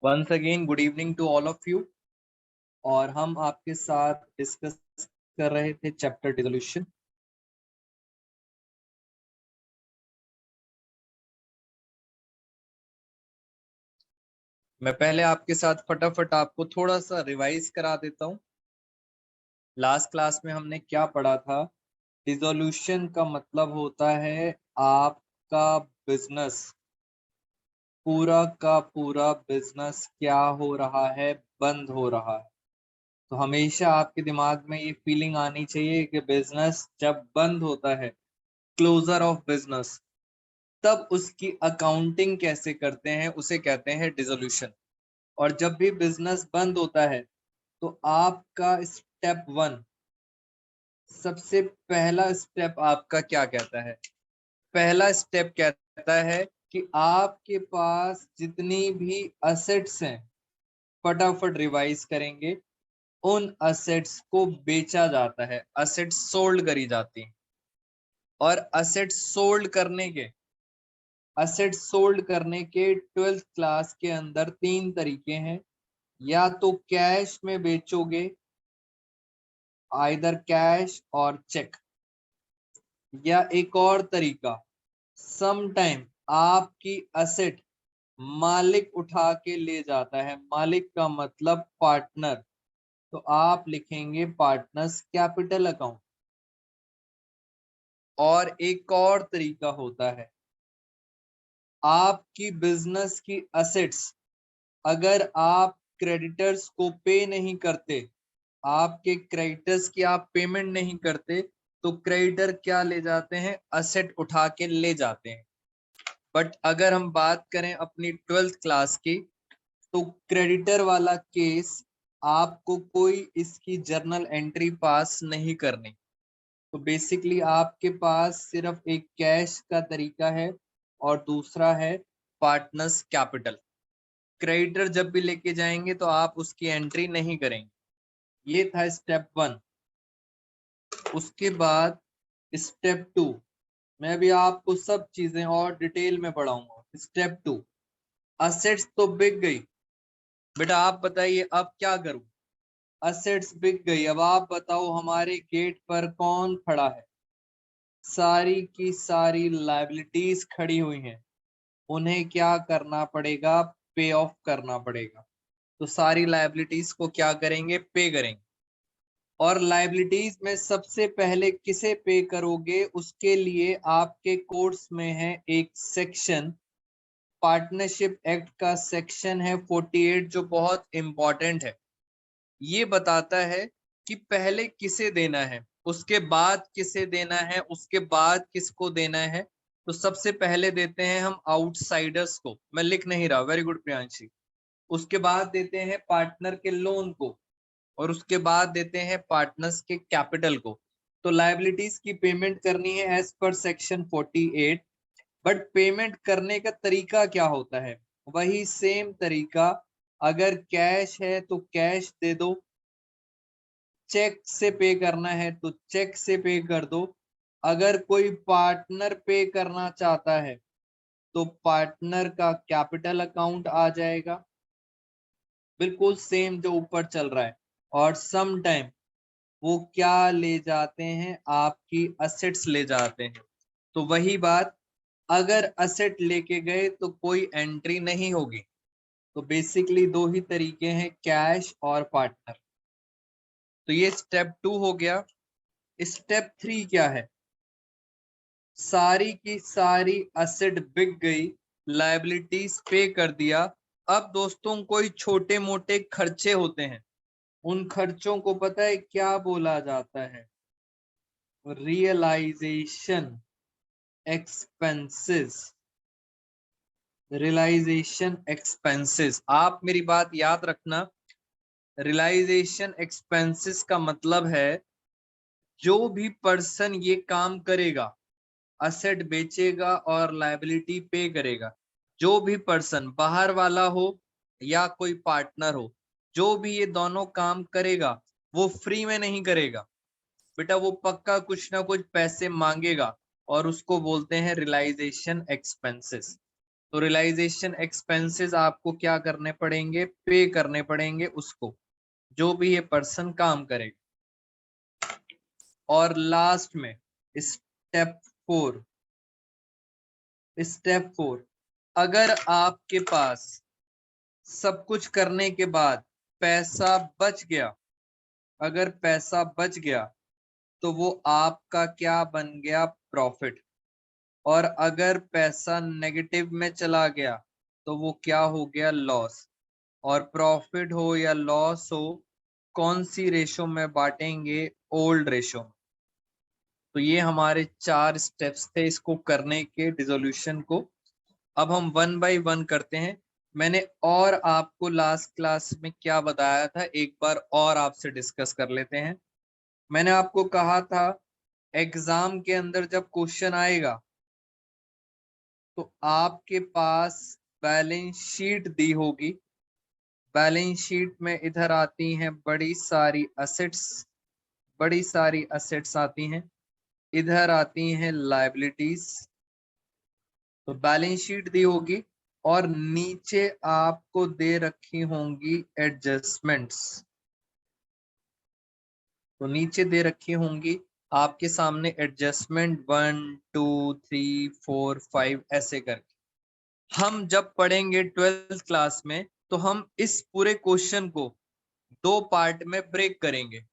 Once again good evening to all of you. और हम आपके साथ डिस्कस कर रहे थे चैप्टर डिसोल्यूशन। मैं पहले आपके साथ फटाफट आपको थोड़ा सा रिवाइज करा देता हूँ। लास्ट क्लास में हमने क्या पढ़ा था? डिसोल्यूशन का मतलब होता है आपका बिजनेस, पूरा का पूरा बिजनेस क्या हो रहा है, बंद हो रहा है। तो हमेशा आपके दिमाग में ये फीलिंग आनी चाहिए कि बिजनेस जब बंद होता है, क्लोजर ऑफ बिजनेस, तब उसकी अकाउंटिंग कैसे करते हैं उसे कहते हैं डिसोल्यूशन। और जब भी बिजनेस बंद होता है तो आपका स्टेप वन, सबसे पहला स्टेप आपका क्या कहता है? पहला स्टेप कहता है कि आपके पास जितनी भी असेट्स हैं, फटाफट रिवाइज करेंगे, उन असेट्स को बेचा जाता है, असेट्स सोल्ड करी जाती हैं। और असेट्स सोल्ड करने के 12th क्लास के अंदर 3 तरीके हैं। या तो कैश में बेचोगे, आइदर कैश और चेक, या एक और तरीका, सम टाइम आपकी असेट मालिक उठा के ले जाता है। मालिक का मतलब पार्टनर, तो आप लिखेंगे पार्टनर्स कैपिटल अकाउंट। और एक और तरीका होता है, आपकी बिजनेस की असेट्स अगर आप क्रेडिटर्स को पे नहीं करते, आपके क्रेडिटर्स की आप पेमेंट नहीं करते, तो क्रेडिटर क्या ले जाते हैं? असेट उठा के ले जाते हैं। बट अगर हम बात करें अपनी 12th क्लास की, तो क्रेडिटर वाला केस आपको कोई इसकी जर्नल एंट्री पास नहीं करनी। तो बेसिकली आपके पास सिर्फ एक कैश का तरीका है और दूसरा है पार्टनर्स कैपिटल। क्रेडिटर जब भी लेके जाएंगे तो आप उसकी एंट्री नहीं करेंगे। ये था स्टेप वन। उसके बाद स्टेप टू, मैं भी आपको सब चीजें और डिटेल में पढ़ाऊंगा। स्टेप टू, असेट्स तो बिक गई, बेटा आप बताइए अब क्या करूं? असेट्स बिक गई, अब आप बताओ हमारे गेट पर कौन खड़ा है? सारी की सारी लायबिलिटीज खड़ी हुई हैं, उन्हें क्या करना पड़ेगा? पे ऑफ करना पड़ेगा। तो सारी लायबिलिटीज को क्या करेंगे? पे करेंगे। और लायबिलिटीज में सबसे पहले किसे पे करोगे? उसके लिए आपके कोर्स में है एक सेक्शन, पार्टनरशिप एक्ट का सेक्शन है 48, जो बहुत इंपॉर्टेंट है। ये बताता है कि पहले किसे देना है, उसके बाद किसे देना है, उसके बाद किसको देना है। तो सबसे पहले देते हैं हम आउटसाइडर्स को, मैं लिख नहीं रहा, वेरी गुड प्रियांशी। उसके बाद देते हैं पार्टनर के लोन को, और उसके बाद देते हैं पार्टनर्स के कैपिटल को। तो लायबिलिटीज की पेमेंट करनी है as per section 48। But payment करने का तरीका क्या होता है? वही सेम तरीका, अगर कैश है तो कैश दे दो, चेक से पे करना है तो चेक से पे कर दो। अगर कोई पार्टनर पे करना चाहता है तो पार्टनर का कैपिटल अकाउंट आ जाएगा, बिल्कुल सेम जो ऊपर चल रहा है। और सम टाइम वो क्या ले जाते हैं? आपकी असेट्स ले जाते हैं। तो वही बात, अगर असेट लेके गए तो कोई एंट्री नहीं होगी। तो बेसिकली दो ही तरीके हैं, कैश और पार्टनर। तो ये स्टेप टू हो गया। स्टेप थ्री क्या है? सारी की सारी असेट बिक गई, लायबिलिटीज पे कर दिया। अब दोस्तों कोई छोटे मोटे खर्चे होते हैं, उन खर्चों को पता है क्या बोला जाता है? Realisation expenses. रियलाइजेशन एक्सपेंसेस, आप मेरी बात याद रखना। रियलाइजेशन एक्सपेंसेस का मतलब है जो भी पर्सन ये काम करेगा, असेट बेचेगा और लायबिलिटी पे करेगा, जो भी पर्सन, बाहर वाला हो या कोई पार्टनर हो, जो भी ये दोनों काम करेगा वो फ्री में नहीं करेगा बेटा, वो पक्का कुछ ना कुछ पैसे मांगेगा, और उसको बोलते हैं रियलाइजेशन एक्सपेंसेस। तो रियलाइजेशन एक्सपेंसेस आपको क्या करने पड़ेंगे, पे करने पड़ेंगे उसको, जो भी ये पर्सन काम करेगा। और लास्ट में स्टेप 4, अगर आपके पास सब कुछ करने के बाद पैसा बच गया, अगर पैसा बच गया तो वो आपका क्या बन गया, प्रॉफिट। और अगर पैसा नेगेटिव में चला गया तो वो क्या हो गया, लॉस। और प्रॉफिट हो या लॉस हो, कौन सी रेशो में बांटेंगे, ओल्ड रेशो। तो ये हमारे 4 स्टेप्स थे इसको करने के, डिसोल्यूशन को। अब हम 1 बाय 1 करते हैं। मैंने और आपको लास्ट क्लास में क्या बताया था, एक बार और आपसे डिस्कस कर लेते हैं। मैंने आपको कहा था एग्जाम के अंदर जब क्वेश्चन आएगा तो आपके पास बैलेंस शीट दी होगी। बैलेंस शीट में इधर आती हैं बड़ी सारी असेट्स आती हैं, इधर आती हैं लायबिलिटीज। तो बैलेंस शीट दी होगी और नीचे आपको दे रखी होंगी एडजस्टमेंट्स। तो नीचे दे रखी होंगी आपके सामने एडजस्टमेंट 1 2 3 4 5 ऐसे करके। हम जब पढ़ेंगे 12th क्लास में तो हम इस पूरे क्वेश्चन को 2 पार्ट में ब्रेक करेंगे।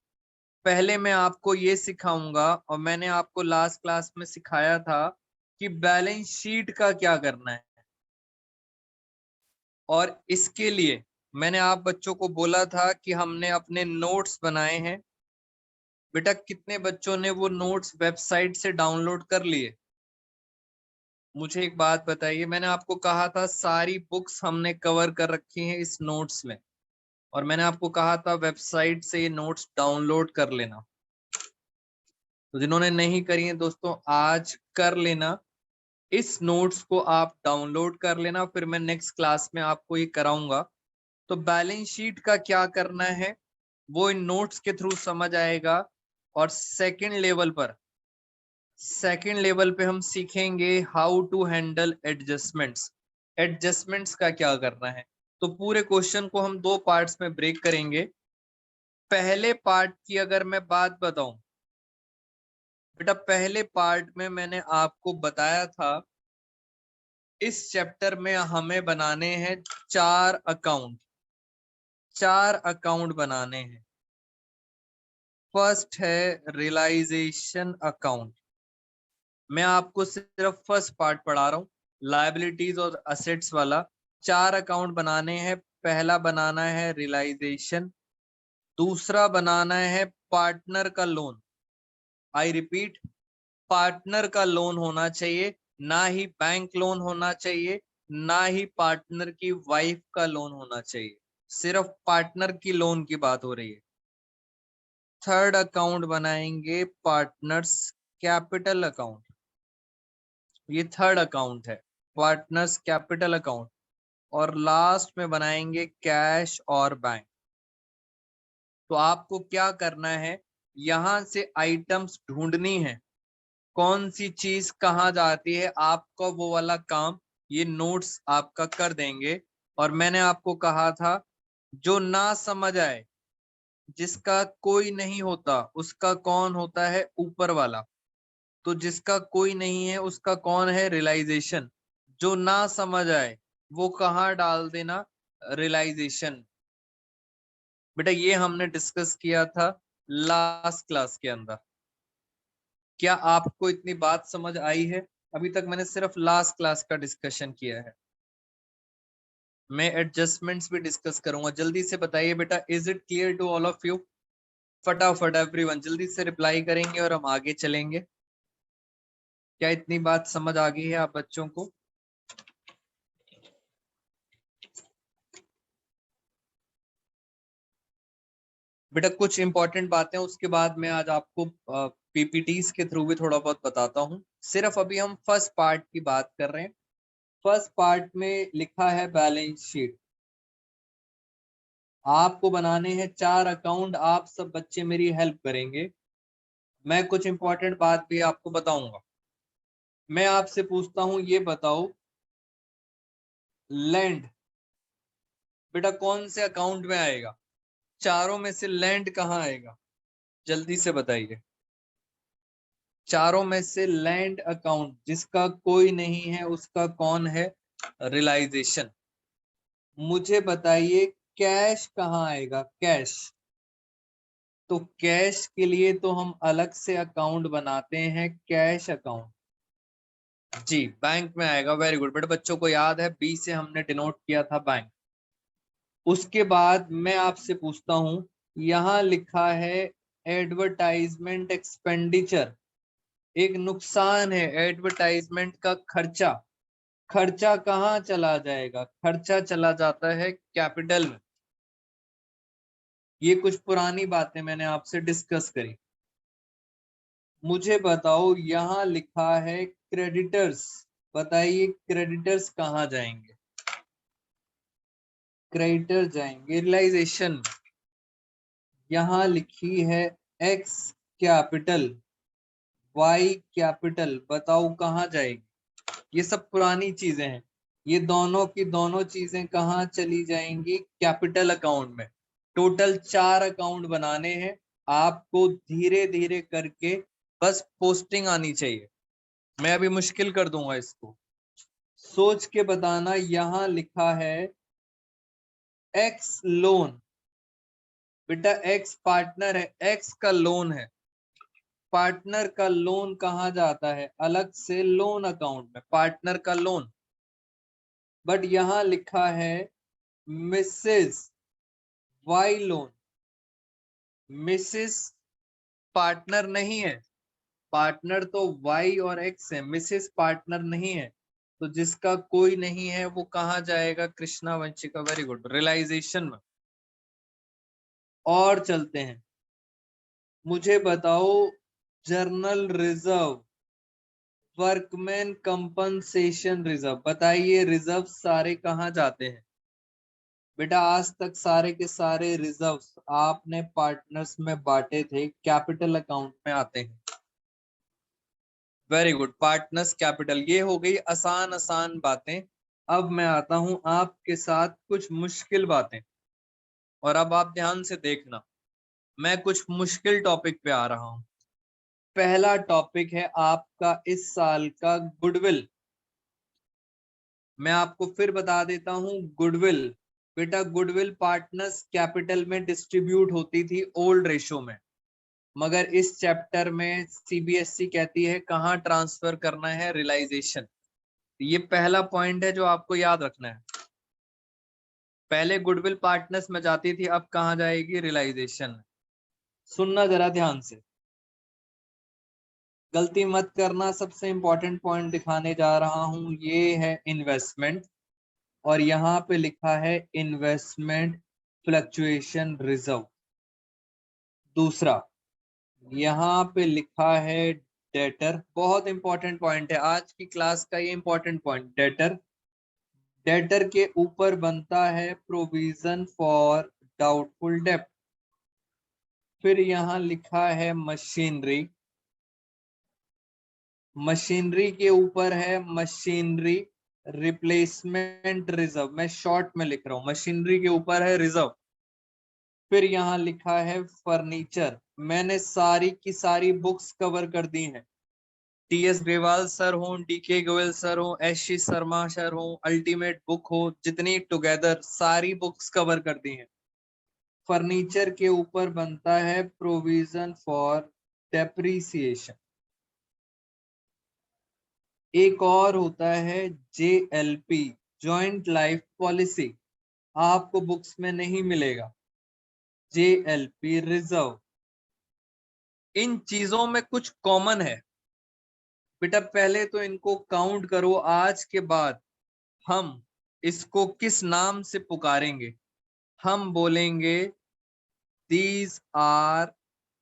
पहले मैं आपको ये सिखाऊंगा, और मैंने आपको लास्ट क्लास में सिखाया था कि बैलेंस शीट का क्या करना है। और इसके लिए मैंने आप बच्चों को बोला था कि हमने अपने नोट्स बनाए हैं। बेटा कितने बच्चों ने वो नोट्स वेबसाइट से डाउनलोड कर लिए? मुझे एक बात बताइए, मैंने आपको कहा था सारी बुक्स हमने कवर कर रखी हैं इस नोट्स में, और मैंने आपको कहा था वेबसाइट से ये नोट्स डाउनलोड कर लेना। तो जिन्होंने नहीं करी है दोस्तों, आज कर लेना, इस नोट्स को आप डाउनलोड कर लेना, फिर मैं नेक्स्ट क्लास में आपको ये कराऊंगा। तो बैलेंस शीट का क्या करना है वो इन नोट्स के थ्रू समझ आएगा। और सेकंड लेवल पे हम सीखेंगे how to handle adjustments. Adjustments का क्या करना है। तो पूरे क्वेश्चन को हम 2 पार्ट्स में ब्रेक करेंगे। पहले पार्ट की अगर मैं बात बताऊं, बेटा पहले पार्ट में मैंने आपको बताया था इस चैप्टर में हमें बनाने हैं 4 अकाउंट। 4 अकाउंट बनाने हैं। फर्स्ट है रियलाइजेशन अकाउंट। मैं आपको सिर्फ फर्स्ट पार्ट पढ़ा रहा हूँ, लायबिलिटीज और असेट्स वाला। 4 अकाउंट बनाने हैं। पहला बनाना है रियलाइजेशन, दूसरा बनाना है पार्टनर का लोन। आई रिपीट, पार्टनर का लोन होना चाहिए, ना ही बैंक लोन होना चाहिए, ना ही पार्टनर की वाइफ का लोन होना चाहिए, सिर्फ पार्टनर की लोन की बात हो रही है। थर्ड अकाउंट बनाएंगे पार्टनर्स कैपिटल अकाउंट। ये थर्ड अकाउंट है, पार्टनर्स कैपिटल अकाउंट। और लास्ट में बनाएंगे कैश और बैंक। तो आपको क्या करना है, यहां से आइटम्स ढूंढनी है, कौन सी चीज कहाँ जाती है, आपका वो वाला काम ये नोट्स आपका कर देंगे। और मैंने आपको कहा था जो ना समझ आए, जिसका कोई नहीं होता उसका कौन होता है, ऊपर वाला। तो जिसका कोई नहीं है उसका कौन है, रियलाइजेशन। जो ना समझ आए वो कहाँ डाल देना, रियलाइजेशन। बेटा ये हमने डिस्कस किया था लास्ट क्लास के अंदर। क्या आपको इतनी बात समझ आई है? अभी तक मैंने सिर्फ लास्ट क्लास का डिस्कशन किया है। मैं एडजस्टमेंट्स भी डिस्कस करूंगा। जल्दी से बताइए बेटा, is it clear to all of you? फटाफट एवरीवन जल्दी से रिप्लाई करेंगे और हम आगे चलेंगे। क्या इतनी बात समझ आ गई है आप बच्चों को? बेटा कुछ इंपॉर्टेंट बातें, उसके बाद मैं आज आपको पीपीटीज के थ्रू भी थोड़ा बहुत बताता हूँ। सिर्फ अभी हम फर्स्ट पार्ट की बात कर रहे हैं। फर्स्ट पार्ट में लिखा है बैलेंस शीट। आपको बनाने हैं 4 अकाउंट। आप सब बच्चे मेरी हेल्प करेंगे। मैं कुछ इंपॉर्टेंट बात भी आपको बताऊंगा। मैं आपसे पूछता हूं, ये बताओ लैंड, बेटा कौन से अकाउंट में आएगा? चारों में से लैंड कहाँ आएगा? जल्दी से बताइए। चारों में से लैंड अकाउंट जिसका कोई नहीं है उसका कौन है? रियलाइजेशन। मुझे बताइए कैश कहाँ आएगा? कैश, तो कैश के लिए तो हम अलग से अकाउंट बनाते हैं, कैश अकाउंट। जी, बैंक में आएगा। वेरी गुड बेटा, बच्चों को याद है बी से हमने डिनोट किया था बैंक। उसके बाद मैं आपसे पूछता हूं, यहां लिखा है एडवर्टाइजमेंट एक्सपेंडिचर, एक नुकसान है एडवर्टाइजमेंट का खर्चा। खर्चा कहाँ चला जाएगा? खर्चा चला जाता है कैपिटल में। ये कुछ पुरानी बातें मैंने आपसे डिस्कस करी। मुझे बताओ यहां लिखा है क्रेडिटर्स, बताइए क्रेडिटर्स कहाँ जाएंगे? क्रेडिटर जाएंगे रियलाइजेशन। यहां लिखी है एक्स कैपिटल, वाई कैपिटल, बताओ कहाँ जाएगी? ये सब पुरानी चीजें हैं। ये दोनों की दोनों चीजें कहाँ चली जाएंगी? कैपिटल अकाउंट में। टोटल 4 अकाउंट बनाने हैं आपको, धीरे धीरे करके बस पोस्टिंग आनी चाहिए। मैं अभी मुश्किल कर दूंगा इसको, सोच के बताना। यहां लिखा है एक्स लोन, बेटा एक्स पार्टनर है, एक्स का लोन है। पार्टनर का लोन कहाँ जाता है? अलग से लोन अकाउंट में, पार्टनर का लोन। बट यहां लिखा है Mrs Y loan. Mrs partner नहीं है, पार्टनर तो वाई और एक्स है, मिसेस पार्टनर नहीं है, तो जिसका कोई नहीं है वो कहाँ जाएगा? Krishna Vanshika, very good, realization में। और चलते हैं, मुझे बताओ general reserve, workman compensation reserve, बताइए रिजर्व सारे कहाँ जाते हैं? बेटा आज तक सारे के सारे रिजर्व्स आपने पार्टनर्स में बांटे थे, कैपिटल अकाउंट में आते हैं। Very good, partners capital. ये हो गई आसान आसान बातें। अब मैं आता हूं आपके साथ कुछ मुश्किल बातें, और अब आप ध्यान से देखना, मैं कुछ मुश्किल टॉपिक पे आ रहा हूं। पहला टॉपिक है आपका इस साल का गुडविल। मैं आपको फिर बता देता हूं, गुडविल, बेटा गुडविल पार्टनर्स कैपिटल में डिस्ट्रीब्यूट होती थी ओल्ड रेशो में, मगर इस चैप्टर में सीबीएसई कहती है कहाँ ट्रांसफर करना है? रियलाइजेशन। ये पहला पॉइंट है जो आपको याद रखना है। पहले गुडविल पार्टनर्स में जाती थी, अब कहाँ जाएगी? रियलाइजेशन। सुनना जरा ध्यान से, गलती मत करना। सबसे इंपॉर्टेंट पॉइंट दिखाने जा रहा हूं, ये है इन्वेस्टमेंट, और यहाँ पे लिखा है इन्वेस्टमेंट फ्लक्चुएशन रिजर्व। दूसरा यहाँ पे लिखा है डेटर, बहुत इंपॉर्टेंट पॉइंट है आज की क्लास का ये इंपॉर्टेंट पॉइंट, डेटर। डेटर के ऊपर बनता है प्रोविजन फॉर डाउटफुल डेब्ट। फिर यहाँ लिखा है मशीनरी, मशीनरी के ऊपर है मशीनरी रिप्लेसमेंट रिजर्व, मैं शॉर्ट में लिख रहा हूं, मशीनरी के ऊपर है रिजर्व। फिर यहाँ लिखा है फर्नीचर। मैंने सारी की सारी बुक्स कवर कर दी हैं, टीएस ग्रेवाल सर हो, डीके गोयल सर हो, एस शर्मा सर हो, अल्टीमेट बुक हो, जितनी टुगेदर सारी बुक्स कवर कर दी हैं। फर्नीचर के ऊपर बनता है प्रोविजन फॉर डेप्रिसिएशन। एक और होता है जेएलपी, जॉइंट लाइफ पॉलिसी, आपको बुक्स में नहीं मिलेगा, जेएलपी रिजर्व। इन चीजों में कुछ कॉमन है बेटा, पहले तो इनको काउंट करो। आज के बाद हम इसको किस नाम से पुकारेंगे? हम बोलेंगे दीज आर,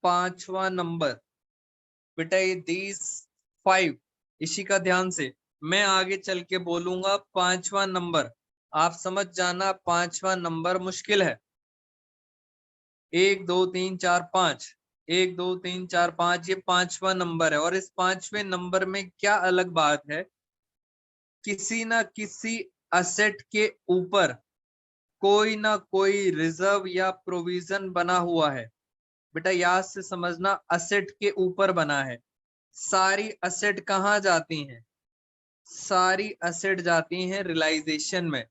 पांचवा नंबर, बेटा ये दीज 5, इसी का ध्यान से मैं आगे चल के बोलूंगा पांचवा नंबर, आप समझ जाना पांचवा नंबर मुश्किल है। 1 2 3 4 5, 1 2 3 4 5, ये पांचवा नंबर है। और इस पांचवें नंबर में क्या अलग बात है? किसी ना किसी असेट के ऊपर कोई ना कोई रिजर्व या प्रोविजन बना हुआ है। बेटा याद से समझना, असेट के ऊपर बना है। सारी असेट कहाँ जाती हैं? सारी असेट जाती हैं रियलाइजेशन में,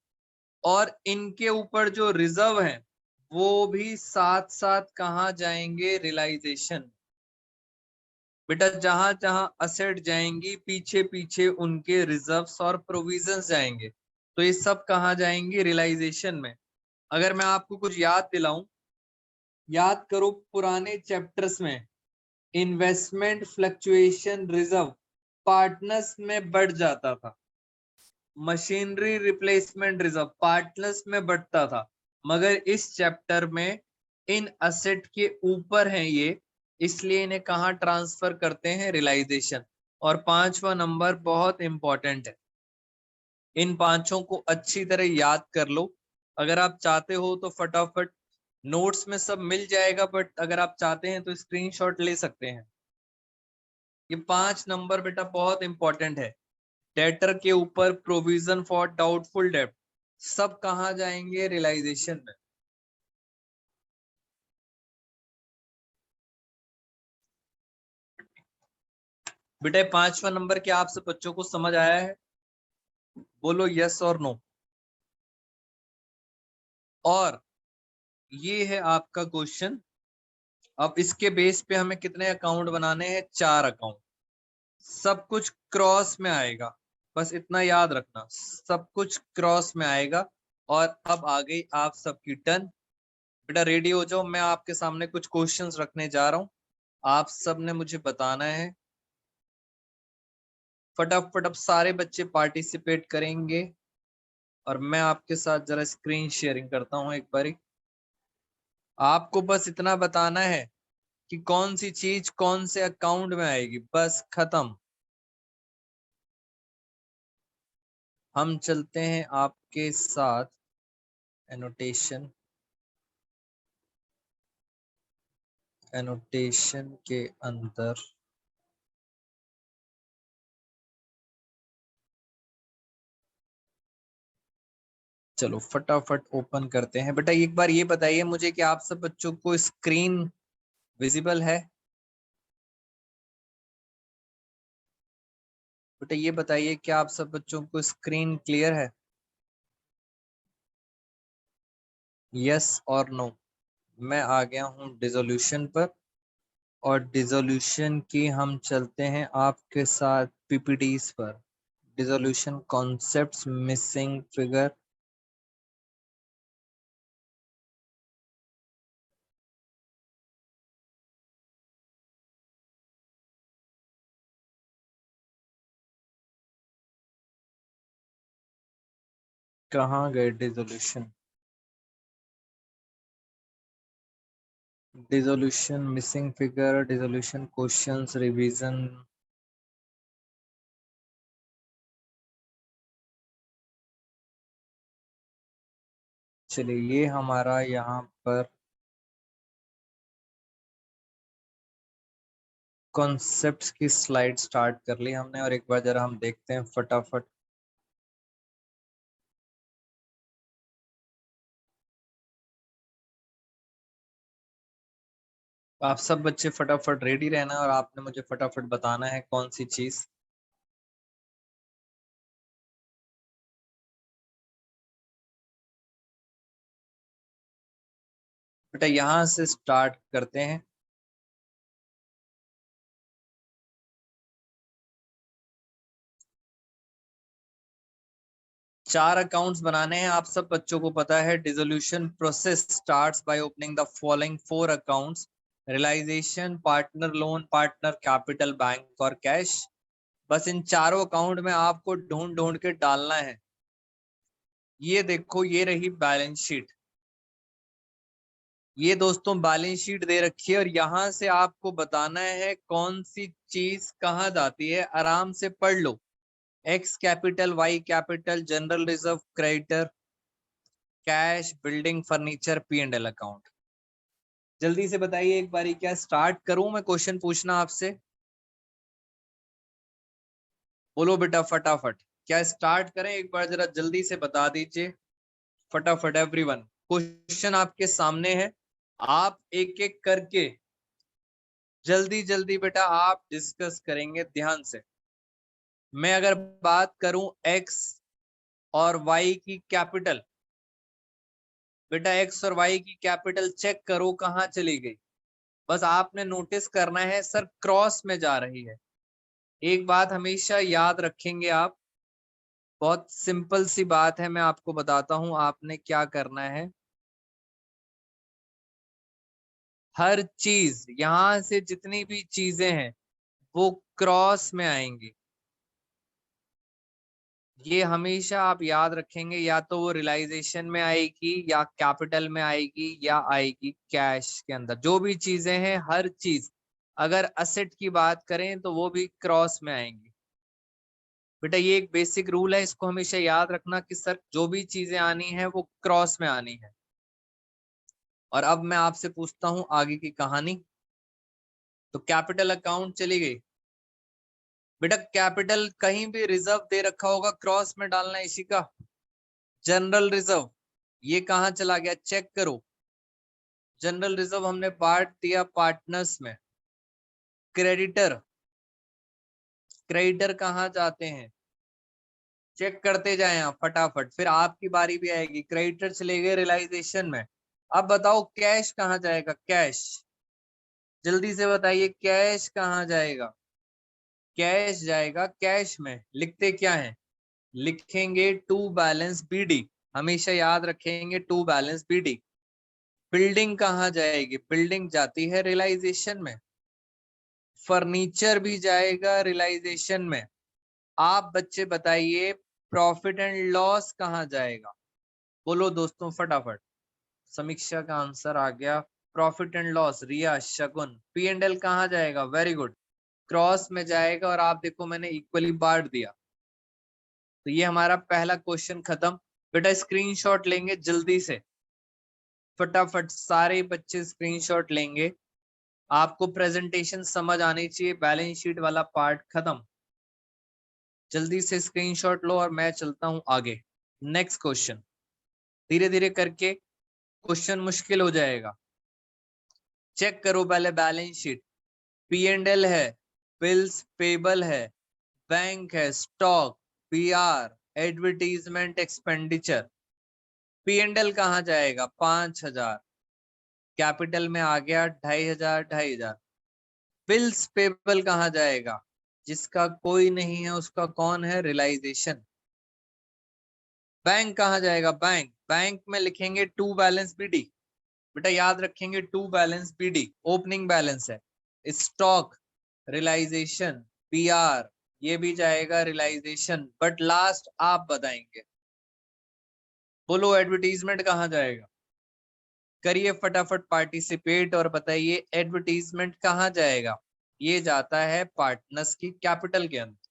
और इनके ऊपर जो रिजर्व है वो भी साथ साथ कहाँ जाएंगे? रियलाइजेशन। बेटा जहां जहां असेट जाएंगी पीछे पीछे उनके रिजर्व्स और प्रोविजंस जाएंगे, तो ये सब कहाँ जाएंगे? रियलाइजेशन में। अगर मैं आपको कुछ याद दिलाऊं, याद करो पुराने चैप्टर्स में इन्वेस्टमेंट फ्लक्चुएशन रिजर्व पार्टनर्स में बढ़ जाता था, मशीनरी रिप्लेसमेंट रिजर्व पार्टनर्स में बढ़ता था, मगर इस चैप्टर में इन असेट के ऊपर हैं ये, इसलिए इन्हें कहाँ ट्रांसफर करते हैं? रियलाइजेशन। और पांचवा नंबर बहुत इंपॉर्टेंट है, इन पांचों को अच्छी तरह याद कर लो। अगर आप चाहते हो तो फटाफट, नोट्स में सब मिल जाएगा, बट अगर आप चाहते हैं तो स्क्रीनशॉट ले सकते हैं। ये 5 नंबर बेटा बहुत इंपॉर्टेंट है। डेटर के ऊपर प्रोविजन फॉर डाउटफुल डेब्ट, सब कहाँ जाएंगे? रियलाइजेशन में। बेटा 5वां नंबर क्या आप सब बच्चों को समझ आया है? बोलो यस और नो। और ये है आपका क्वेश्चन। अब इसके बेस पे हमें कितने अकाउंट बनाने हैं? 4 अकाउंट। सब कुछ क्रॉस में आएगा, बस इतना याद रखना, सब कुछ क्रॉस में आएगा। और अब आ गई आप सबकी टर्न। बेटा रेडी हो जाओ, मैं आपके सामने कुछ क्वेश्चंस रखने जा रहा हूं, आप सब ने मुझे बताना है। फटाफट अब सारे बच्चे पार्टिसिपेट करेंगे, और मैं आपके साथ जरा स्क्रीन शेयरिंग करता हूं एक बारी। आपको बस इतना बताना है कि कौन सी चीज कौन से अकाउंट में आएगी, बस खत्म। हम चलते हैं आपके साथ एनोटेशन के अंदर। चलो फटाफट ओपन करते हैं। बेटा एक बार ये बताइए मुझे कि आप सब बच्चों को स्क्रीन विजिबल है? बेटा ये बताइए कि आप सब बच्चों को स्क्रीन क्लियर है? यस और नो। मैं आ गया हूं डिसोल्यूशन पर, और डिसोल्यूशन की हम चलते हैं आपके साथ पीपीटीज पर। Dissolution concepts, missing figure. कहाँ गए dissolution? Dissolution missing figure, dissolution questions, revision. चलिए ये हमारा यहाँ पर कॉन्सेप्ट्स की स्लाइड स्टार्ट कर ली हमने, और एक बार जरा हम देखते हैं फटाफट। आप सब बच्चे फटाफट रेडी रहना, और आपने मुझे फटाफट बताना है कौन सी चीज। बेटा यहां से स्टार्ट करते हैं। चार अकाउंट्स बनाने हैं, आप सब बच्चों को पता है। Dissolution process starts by opening the following 4 accounts: realisation, partner loan, partner capital, bank और कैश। बस इन चारों अकाउंट में आपको ढूंढ ढूंढ के डालना है। ये देखो, ये रही बैलेंस शीट। ये दोस्तों बैलेंस शीट दे रखी है, और यहां से आपको बताना है कौन सी चीज कहाँ जाती है। आराम से पढ़ लो। X capital, Y capital, general reserve, creditor, cash, building, furniture, P&L account. जल्दी से बताइए एक बारी, क्या स्टार्ट करूं मैं क्वेश्चन पूछना आपसे? बोलो बेटा फटाफट। क्या स्टार्ट करें? एक बार जरा जल्दी से बता दीजिए फटाफट एवरीवन। क्वेश्चन आपके सामने है, आप एक एक करके जल्दी जल्दी बेटा आप डिस्कस करेंगे ध्यान से। मैं अगर बात करूं x और y की कैपिटल, बेटा x और y की कैपिटल चेक करो कहां चली गई। बस आपने नोटिस करना है सर क्रॉस में जा रही है। एक बात हमेशा याद रखेंगे आप, बहुत सिंपल सी बात है, मैं आपको बताता हूं आपने क्या करना है। हर चीज यहां से जितनी भी चीजें हैं वो क्रॉस में आएंगी। ये हमेशा आप याद रखेंगे, या तो वो रियलाइजेशन में आएगी या कैपिटल में आएगी या आएगी कैश के अंदर। जो भी चीजें हैं हर चीज, अगर असेट की बात करें तो वो भी क्रॉस में आएंगी। बेटा ये एक बेसिक रूल है, इसको हमेशा याद रखना कि सर जो भी चीजें आनी है वो क्रॉस में आनी है। और अब मैं आपसे पूछता हूं आगे की कहानी। तो कैपिटल अकाउंट चली गई। बेटा कैपिटल कहीं भी रिजर्व दे रखा होगा क्रॉस में डालना है इसी का। जनरल रिजर्व ये कहां चला गया चेक करो। जनरल रिजर्व हमने बांट दिया पार्टनर्स में। क्रेडिटर, क्रेडिटर कहां जाते हैं चेक करते जाए आप फटाफट, फिर आपकी बारी भी आएगी। क्रेडिटर चले गए रियलाइजेशन में। अब बताओ कैश कहां जाएगा? कैश जल्दी से बताइए, कैश कहां जाएगा? कैश जाएगा कैश में। लिखते क्या है? लिखेंगे टू बैलेंस बीडी। हमेशा याद रखेंगे टू बैलेंस बीडी। बिल्डिंग कहां जाएगी? बिल्डिंग जाती है रियलाइजेशन में। फर्नीचर भी जाएगा रियलाइजेशन में। आप बच्चे बताइए प्रॉफिट एंड लॉस कहां जाएगा? बोलो दोस्तों फटाफट। समीक्षा का आंसर आ गया profit and loss. Riya, Shagun, P and L कहां जाएगा? वेरी गुड, क्रॉस में जाएगा। और आप देखो मैंने इक्वली बांट दिया। तो ये हमारा पहला क्वेश्चन खत्म। बेटा स्क्रीनशॉट लेंगे जल्दी से फटाफट, सारे बच्चे स्क्रीनशॉट लेंगे। आपको प्रेजेंटेशन समझ आनी चाहिए, बैलेंस शीट वाला पार्ट खत्म। जल्दी से स्क्रीनशॉट लो और मैं चलता हूं आगे। नेक्स्ट क्वेश्चन, धीरे धीरे करके क्वेश्चन मुश्किल हो जाएगा। चेक करो पहले balance sheet. P and L है, बिल्स पेबल है, बैंक है, stock, PR, advertisement, expenditure. P and L कहां जाएगा? 5000। कैपिटल में आ गया 2500 2500। बिल्स पेबल कहां जाएगा? जिसका कोई नहीं है उसका कौन है? रियलाइजेशन। बैंक कहां जाएगा? बैंक, बैंक में लिखेंगे टू बैलेंस बीडी। बेटा याद रखेंगे two balance BD opening balance है। स्टॉक रियलाइजेशन, पीआर ये भी जाएगा रियलाइजेशन। बट लास्ट आप बताएंगे। बोलो एडवर्टीजमेंट कहां जाएगा? करिए फटाफट पार्टिसिपेट और बताइए एडवर्टीजमेंट कहां जाएगा? ये जाता है पार्टनर्स की कैपिटल के अंदर।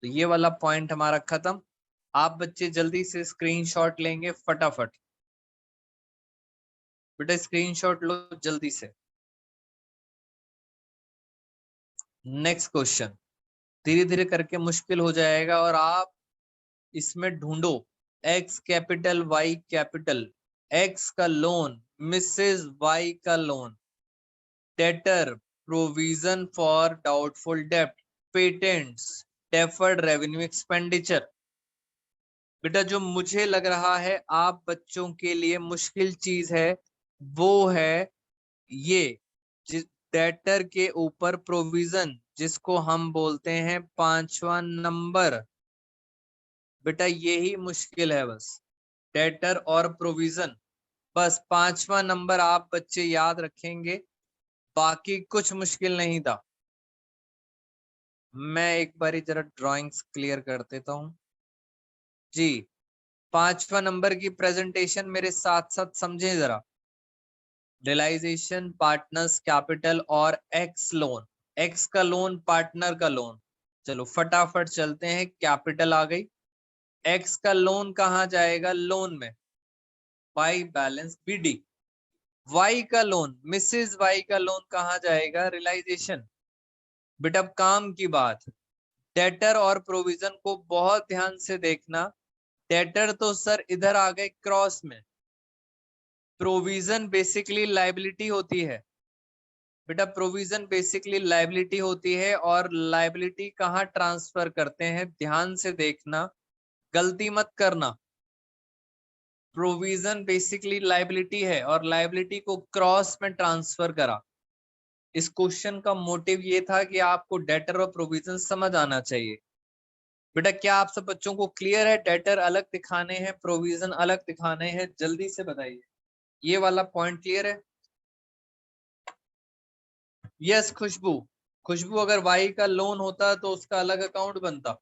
तो ये वाला पॉइंट हमारा खत्म। आप बच्चे जल्दी से स्क्रीनशॉट लेंगे फटाफट। बेटा स्क्रीनशॉट लो जल्दी से। नेक्स्ट क्वेश्चन धीरे धीरे करके मुश्किल हो जाएगा और आप इसमें ढूंढो X capital Y capital. X का लोन, मिसेस वाई का loan, debtor, provision for doubtful डेब्ट, पेटेंट्स, डेफर्ड रेवेन्यू एक्सपेंडिचर। बेटा जो मुझे लग रहा है आप बच्चों के लिए मुश्किल चीज है वो है ये, जिस डेटर के ऊपर प्रोविजन, जिसको हम बोलते हैं पांचवा नंबर। बेटा यही मुश्किल है बस, डेटर और प्रोविजन। बस पांचवा नंबर आप बच्चे याद रखेंगे, बाकी कुछ मुश्किल नहीं था। मैं एक बारी जरा ड्राइंग्स क्लियर कर देता हूं जी। पांचवा नंबर की प्रेजेंटेशन मेरे साथ साथ समझें जरा। रियलाइजेशन, पार्टनर्स कैपिटल और एक्स लोन। एक्स का लोन, पार्टनर का लोन। चलो फटाफट चलते हैं। कैपिटल आ गई। एक्स का लोन कहां जाएगा? लोन में। Y balance BD. वाई का लोन, मिसेस वाई का लोन कहां जाएगा? रियलाइजेशन। बेटा अब काम की बात, डेटर और प्रोविजन को बहुत ध्यान से देखना। डेटर तो सर इधर आ गए क्रॉस में, प्रोविजन बेसिकली लाइबिलिटी होती है बेटा, प्रोविजन बेसिकली लाइबिलिटी होती है। और लाइबिलिटी कहाँ ट्रांसफर करते हैं, ध्यान से देखना, गलती मत करना। प्रोविजन बेसिकली लाइबिलिटी है और लाइबिलिटी को क्रॉस में ट्रांसफर करा। इस क्वेश्चन का मोटिव ये था कि आपको डेटर और प्रोविजन समझ आना चाहिए। बेटा क्या आप सब बच्चों को क्लियर है, डेटर अलग दिखाने हैं, प्रोविजन अलग दिखाने हैं? जल्दी से बताइए, ये वाला पॉइंट क्लियर है? यस खुशबू, खुशबू अगर वाई का लोन होता तो उसका अलग अकाउंट बनता।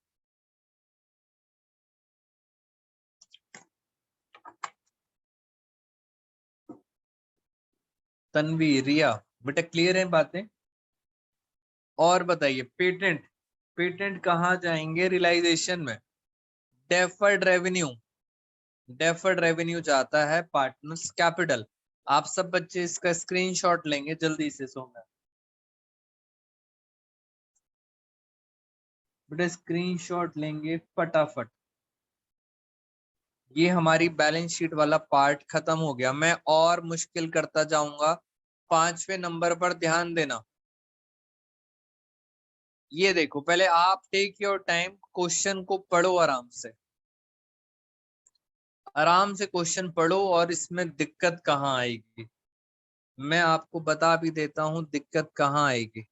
तन्वी, रिया, बेटा क्लियर है बातें? और बताइए, पेटेंट, पेटेंट कहाँ जाएंगे रियलाइजेशन में? डेफर्ड रेवेन्यू, डेफर्ड रेवेन्यू जाता है पार्टनर्स कैपिटल। आप सब बच्चे इसका स्क्रीनशॉट लेंगे जल्दी से। सोना बेटा स्क्रीनशॉट लेंगे फटाफट। ये हमारी बैलेंस शीट वाला पार्ट खत्म हो गया। मैं और मुश्किल करता जाऊंगा। 5वें नंबर पर ध्यान देना। ये देखो, पहले आप टेक योर टाइम, क्वेश्चन को पढ़ो आराम से, आराम से क्वेश्चन पढ़ो। और इसमें दिक्कत कहाँ आएगी मैं आपको बता भी देता हूं, दिक्कत कहाँ आएगी।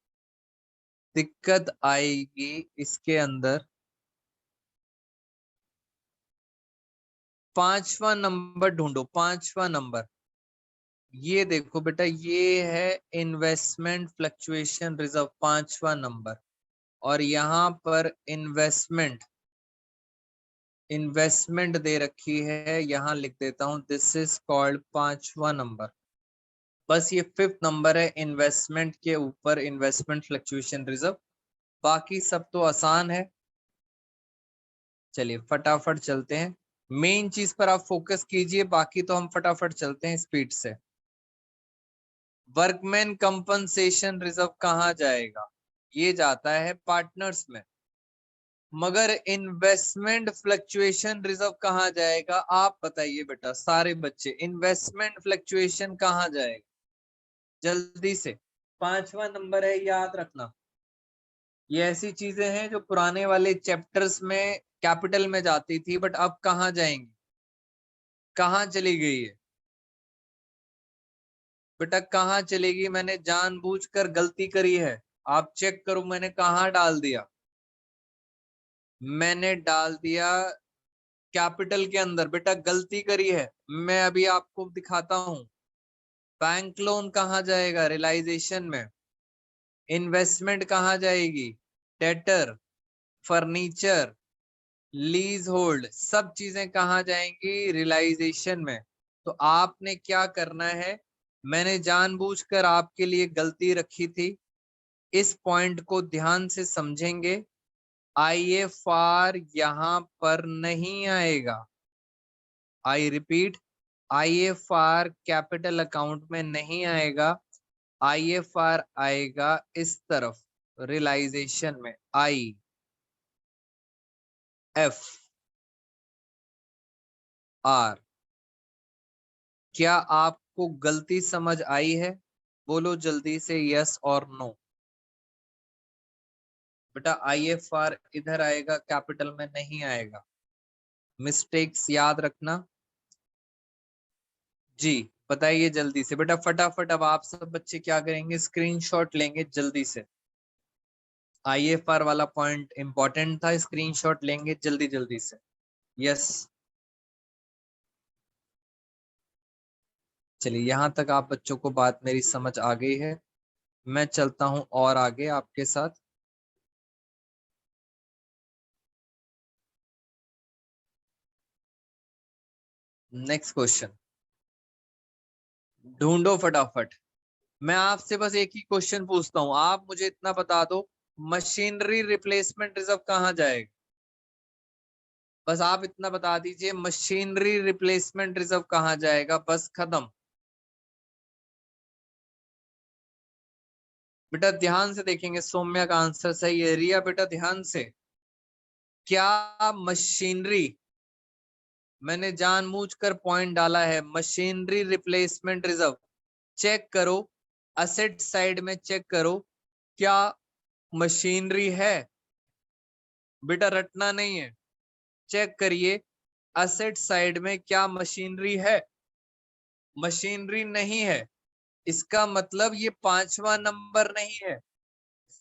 दिक्कत आएगी इसके अंदर 5वां नंबर ढूंढो, 5वां नंबर। ये देखो बेटा, ये है इन्वेस्टमेंट फ्लक्चुएशन रिजर्व, 5वां नंबर। और यहाँ पर इन्वेस्टमेंट, इन्वेस्टमेंट दे रखी है, यहाँ लिख देता हूं, दिस इज कॉल्ड 5वां नंबर। बस ये 5th नंबर है इन्वेस्टमेंट के ऊपर, इन्वेस्टमेंट फ्लक्चुएशन रिजर्व। बाकी सब तो आसान है। चलिए फटाफट चलते हैं, मेन चीज पर आप फोकस कीजिए, बाकी तो हम फटाफट चलते हैं स्पीड से। वर्कमैन कंपनसेशन रिजर्व कहाँ जाएगा? ये जाता है पार्टनर्स में। मगर इन्वेस्टमेंट फ्लक्चुएशन रिजर्व कहाँ जाएगा? आप बताइए बेटा सारे बच्चे, इन्वेस्टमेंट फ्लक्चुएशन कहाँ जाएगा जल्दी से? 5वां नंबर है, याद रखना। ये ऐसी चीजें हैं जो पुराने वाले चैप्टर्स में कैपिटल में जाती थी, बट अब कहाँ जाएंगी, कहाँ चली गई है बेटा, कहाँ चलेगी? मैंने जानबूझकर गलती करी है, आप चेक करो मैंने कहाँ डाल दिया। मैंने डाल दिया कैपिटल के अंदर, बेटा गलती करी है। मैं अभी आपको दिखाता हूं। बैंक लोन कहाँ जाएगा? रियलाइजेशन में। इन्वेस्टमेंट कहाँ जाएगी? डेटर, फर्नीचर, लीज होल्ड, सब चीजें कहाँ जाएंगी? रियलाइजेशन में। तो आपने क्या करना है, मैंने जानबूझकर आपके लिए गलती रखी थी, इस पॉइंट को ध्यान से समझेंगे। IFR यहां पर नहीं आएगा। I repeat, IFR capital account में नहीं आएगा। IFR आएगा इस तरफ, रियलाइजेशन में। IFR। क्या आपको गलती समझ आई है? बोलो जल्दी से यस और नो। बेटा IFR इधर आएगा, कैपिटल में नहीं आएगा। मिस्टेक्स याद रखना जी। बताइए जल्दी से बेटा फटाफट। अब आप सब बच्चे क्या करेंगे, स्क्रीनशॉट लेंगे जल्दी से। IFR वाला पॉइंट इंपॉर्टेंट था, स्क्रीनशॉट लेंगे जल्दी जल्दी से। यस, चलिए यहां तक आप बच्चों को बात मेरी समझ आ गई है। मैं चलता हूं और आगे आपके साथ। नेक्स्ट क्वेश्चन ढूंढो फटाफट। मैं आपसे बस एक ही क्वेश्चन पूछता हूं, आप मुझे इतना बता दो, मशीनरी रिप्लेसमेंट रिजर्व कहाँ जाएगा? बस आप इतना बता दीजिए, मशीनरी रिप्लेसमेंट रिजर्व कहाँ जाएगा, बस खत्म। बेटा ध्यान से देखेंगे, सौम्या का आंसर सही है। रिया बेटा ध्यान से, क्या मशीनरी, मैंने जानबूझकर पॉइंट डाला है, मशीनरी रिप्लेसमेंट रिजर्व, चेक करो असेट साइड में, चेक करो क्या मशीनरी है, बेटा रटना नहीं है, चेक करिए असेट साइड में क्या मशीनरी है। मशीनरी नहीं है, इसका मतलब ये 5वां नंबर नहीं है,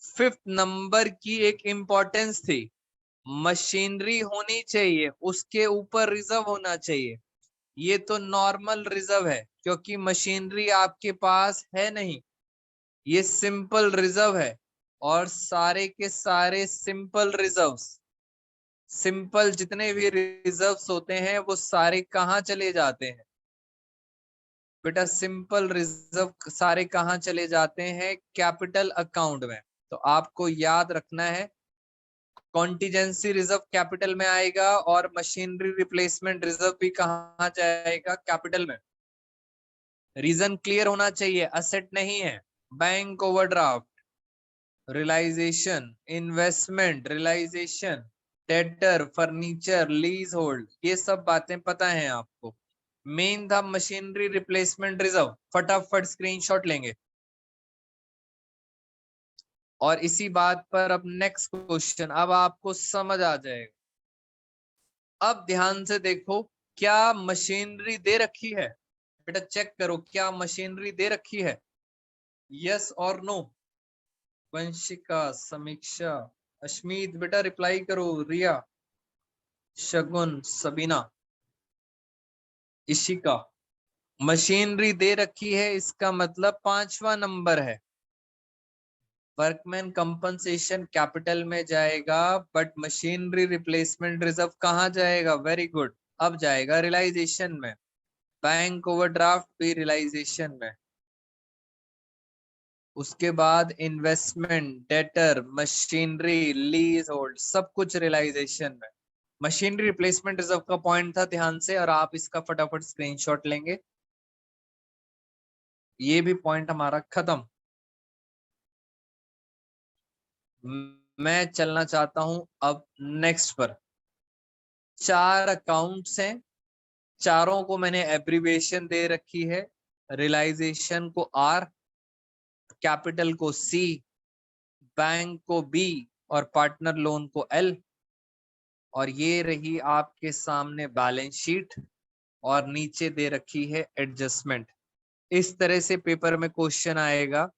5th नंबर की एक इंपॉर्टेंस थी। मशीनरी होनी चाहिए, उसके ऊपर रिजर्व होना चाहिए। ये तो नॉर्मल रिजर्व है क्योंकि मशीनरी आपके पास है नहीं, ये सिंपल रिजर्व है। और सारे के सारे सिंपल रिजर्व्स, सिंपल जितने भी रिजर्व्स होते हैं वो सारे कहाँ चले जाते हैं बेटा? सिंपल रिजर्व सारे कहाँ चले जाते हैं? कैपिटल अकाउंट में। तो आपको याद रखना है कॉन्टिजेंसी रिजर्व कैपिटल में आएगा और मशीनरी रिप्लेसमेंट रिजर्व भी कहाँ जाएगा? कैपिटल में। रीजन क्लियर होना चाहिए, असेट नहीं है। Bank overdraft, realisation, investment, realisation, debtor, furniture, leasehold, ये सब बातें पता है आपको। मेन था मशीनरी रिप्लेसमेंट रिजर्व, फटाफट स्क्रीनशॉट लेंगे। और इसी बात पर अब नेक्स्ट क्वेश्चन, अब आपको समझ आ जाएगा। अब ध्यान से देखो, क्या मशीनरी दे रखी है? बेटा चेक करो क्या मशीनरी दे रखी है, यस और नो? वंशिका, समीक्षा, अश्मीत बेटा रिप्लाई करो, रिया, शगुन, सबीना, इशिका। मशीनरी दे रखी है, इसका मतलब 5वां नंबर है। वर्कमैन कंपनसेशन कैपिटल में जाएगा, बट मशीनरी रिप्लेसमेंट रिजर्व कहाँ जाएगा? वेरी गुड, अब जाएगा रियलाइजेशन में। बैंक ओवरड्राफ्ट भी रियलाइजेशन में। उसके बाद investment, debtor, machinery, lease hold, सब कुछ रियलाइजेशन में। मशीनरी रिप्लेसमेंट रिजर्व का पॉइंट था, ध्यान से, और आप इसका फटाफट स्क्रीनशॉट लेंगे। ये भी पॉइंट हमारा खत्म। मैं चलना चाहता हूं अब नेक्स्ट पर। 4 अकाउंट्स हैं, चारों को मैंने एब्रीविएशन दे रखी है। रियलाइजेशन को R, कैपिटल को C, बैंक को B और पार्टनर लोन को L। और ये रही आपके सामने बैलेंस शीट और नीचे दे रखी है एडजस्टमेंट। इस तरह से पेपर में क्वेश्चन आएगा।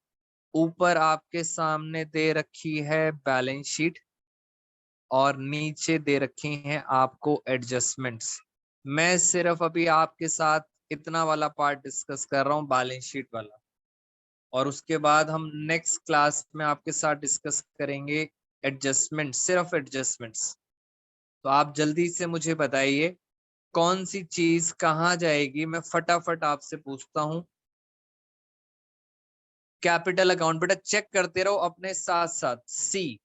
ऊपर आपके सामने दे रखी है बैलेंस शीट और नीचे दे रखी हैं आपको एडजस्टमेंट्स। मैं सिर्फ अभी आपके साथ इतना वाला पार्ट डिस्कस कर रहा हूँ, बैलेंस शीट वाला, और उसके बाद हम नेक्स्ट क्लास में आपके साथ डिस्कस करेंगे एडजस्टमेंट, सिर्फ एडजस्टमेंट्स। तो आप जल्दी से मुझे बताइए कौन सी चीज कहाँ जाएगी? मैं फटाफट आपसे पूछता हूँ। कैपिटल अकाउंट, बेटा चेक करते रहो अपने साथ साथ। सी,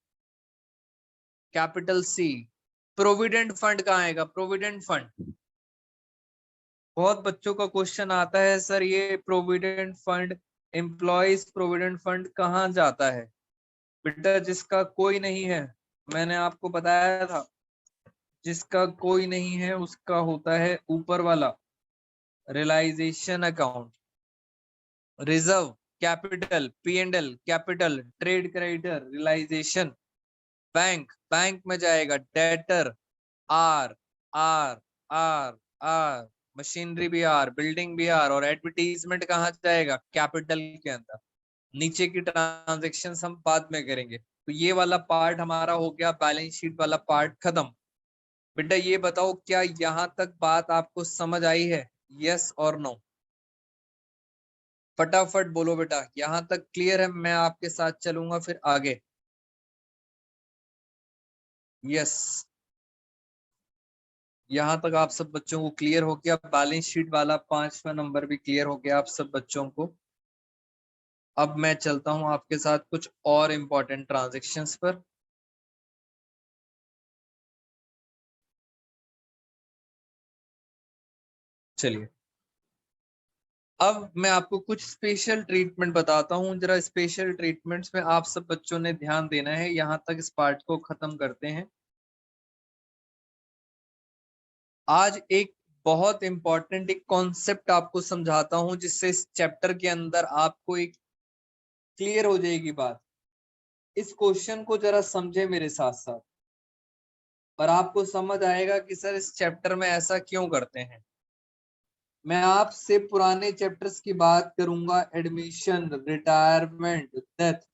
कैपिटल सी। प्रोविडेंट फंड कहाँ आएगा? प्रोविडेंट फंड, बहुत बच्चों का क्वेश्चन आता है सर ये provident fund, employees provident fund कहाँ जाता है? बेटा जिसका कोई नहीं है, मैंने आपको बताया था, जिसका कोई नहीं है उसका होता है ऊपर वाला realisation account. Reserve capital, P&L capital, trade creditor realisation. Bank, bank में जाएगा debtor, R, R, R, R, machinery भी R, बिल्डिंग भी R, और एडवर्टीजमेंट कहाँ जाएगा? कैपिटल के अंदर। नीचे की ट्रांजेक्शन हम बाद में करेंगे। तो ये वाला पार्ट हमारा हो गया, बैलेंस शीट वाला पार्ट खत्म। बेटा ये बताओ क्या यहाँ तक बात आपको समझ आई है, यस और नो? फटाफट बोलो बेटा, यहाँ तक क्लियर है? मैं आपके साथ चलूंगा फिर आगे। यस, यहाँ तक आप सब बच्चों को क्लियर हो गया? बैलेंस शीट वाला 5वां नंबर भी क्लियर हो गया आप सब बच्चों को? अब मैं चलता हूँ आपके साथ कुछ और इम्पोर्टेंट ट्रांजेक्शन्स पर। चलिए अब मैं आपको कुछ स्पेशल ट्रीटमेंट बताता हूँ। जरा स्पेशल ट्रीटमेंट्स में आप सब बच्चों ने ध्यान देना है। यहाँ तक इस पार्ट को खत्म करते हैं। आज एक बहुत इंपॉर्टेंट एक कॉन्सेप्ट आपको समझाता हूं, जिससे इस चैप्टर के अंदर आपको एक क्लियर हो जाएगी बात। इस क्वेश्चन को जरा समझे मेरे साथ साथ, और आपको समझ आएगा कि सर इस चैप्टर में ऐसा क्यों करते हैं। मैं आपसे पुराने चैप्टर्स की बात करूंगा, admission, retirement, death,